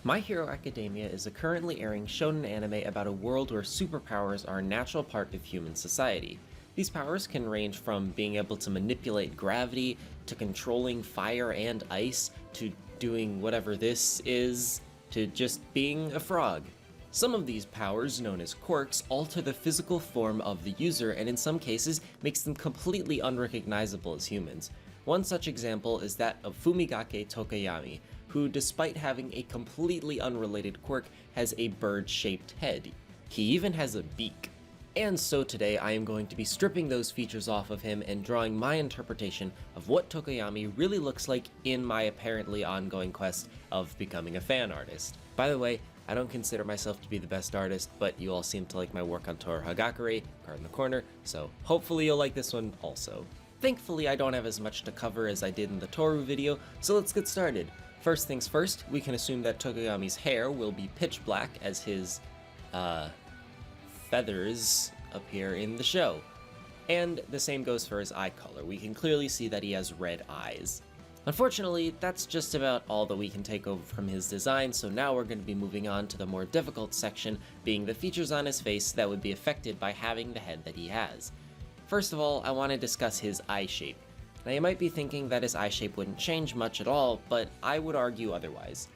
My Hero Academia is a currently airing shonen anime about a world where superpowers are a natural part of human society. These powers can range from being able to manipulate gravity, to controlling fire and ice, to doing whatever this is, to just being a frog. Some of these powers, known as quirks, alter the physical form of the user and in some cases makes them completely unrecognizable as humans. One such example is that of Fumigake Tokoyami, who, despite having a completely unrelated quirk, has a bird-shaped head. He even has a beak. And so today I am going to be stripping those features off of him and drawing my interpretation of what Tokoyami really looks like in my apparently ongoing quest of becoming a fan artist. By the way, I don't consider myself to be the best artist, but you all seem to like my work on Toru Hagakure, Card in the Corner, so hopefully you'll like this one also. Thankfully, I don't have as much to cover as I did in the Toru video, so let's get started. First things first, we can assume that Tokoyami's hair will be pitch black as his, feathers appear in the show. And the same goes for his eye color. We can clearly see that he has red eyes. Unfortunately, that's just about all that we can take over from his design, so now we're going to be moving on to the more difficult section, being the features on his face that would be affected by having the head that he has. First of all, I want to discuss his eye shape. Now you might be thinking that his eye shape wouldn't change much at all, but I would argue otherwise.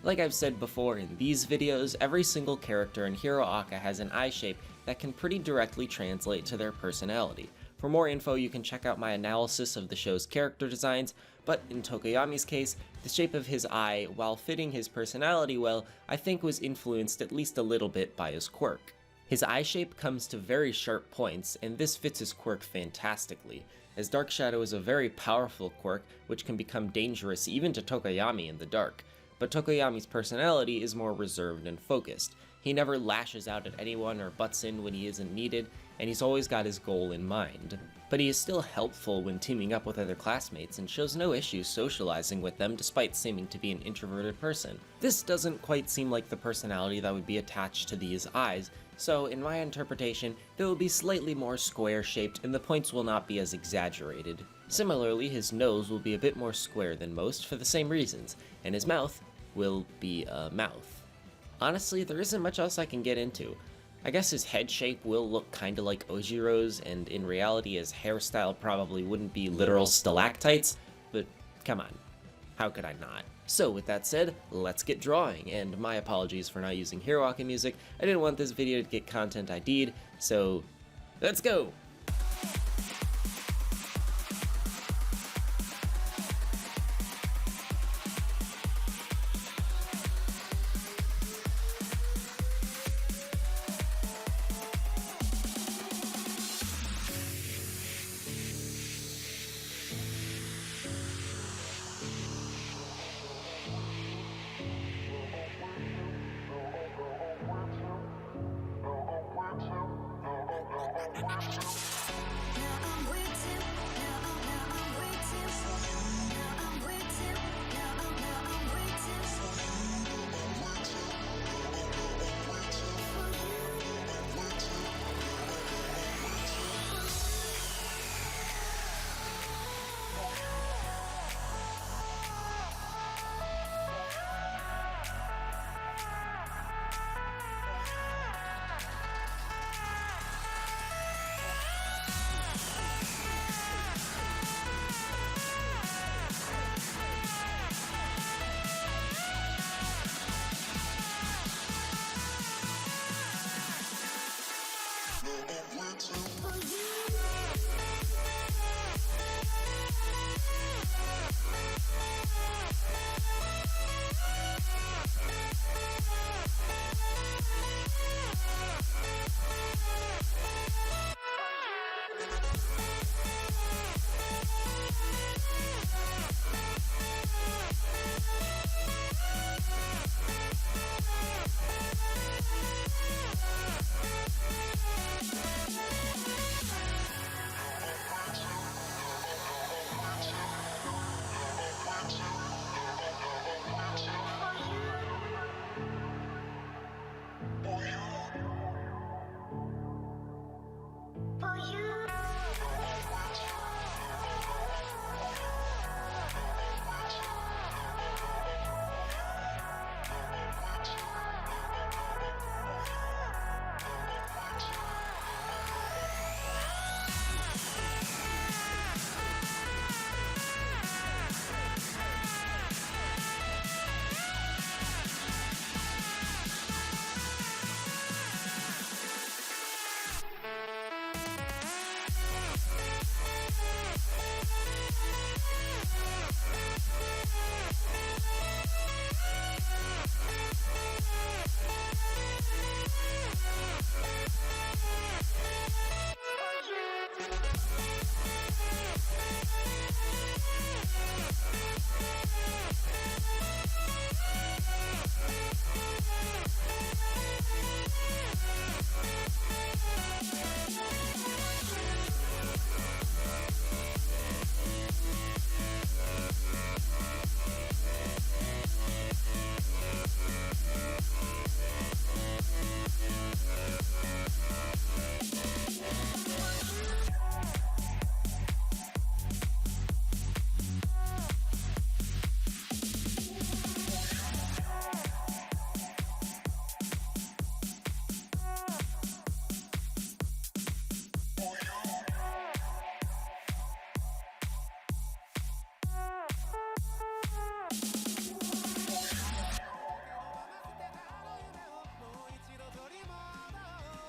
Like I've said before in these videos, every single character in Hero Aka has an eye shape that can pretty directly translate to their personality. For more info, you can check out my analysis of the show's character designs, but in Tokoyami's case, the shape of his eye, while fitting his personality well, I think was influenced at least a little bit by his quirk. His eye shape comes to very sharp points, and this fits his quirk fantastically, as Dark Shadow is a very powerful quirk which can become dangerous even to Tokoyami in the dark. But Tokoyami's personality is more reserved and focused. He never lashes out at anyone or butts in when he isn't needed, and he's always got his goal in mind. But he is still helpful when teaming up with other classmates and shows no issue socializing with them despite seeming to be an introverted person. This doesn't quite seem like the personality that would be attached to these eyes, so in my interpretation, they will be slightly more square-shaped and the points will not be as exaggerated. Similarly, his nose will be a bit more square than most for the same reasons, and his mouth will be a mouth. Honestly, there isn't much else I can get into. I guess his head shape will look kinda like Ojiro's, and in reality his hairstyle probably wouldn't be literal stalactites, but come on, how could I not? So with that said, let's get drawing, and my apologies for not using Hero Aka music. I didn't want this video to get content ID'd, so let's go!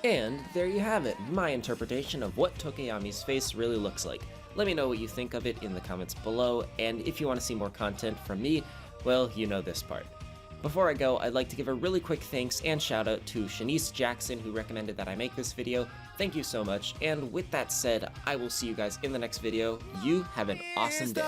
And there you have it, my interpretation of what Tokoyami's face really looks like. Let me know what you think of it in the comments below, and if you want to see more content from me, well, you know this part. Before I go, I'd like to give a really quick thanks and shout out to Shanice Jackson, who recommended that I make this video. Thank you so much, and with that said, I will see you guys in the next video. You have an awesome day.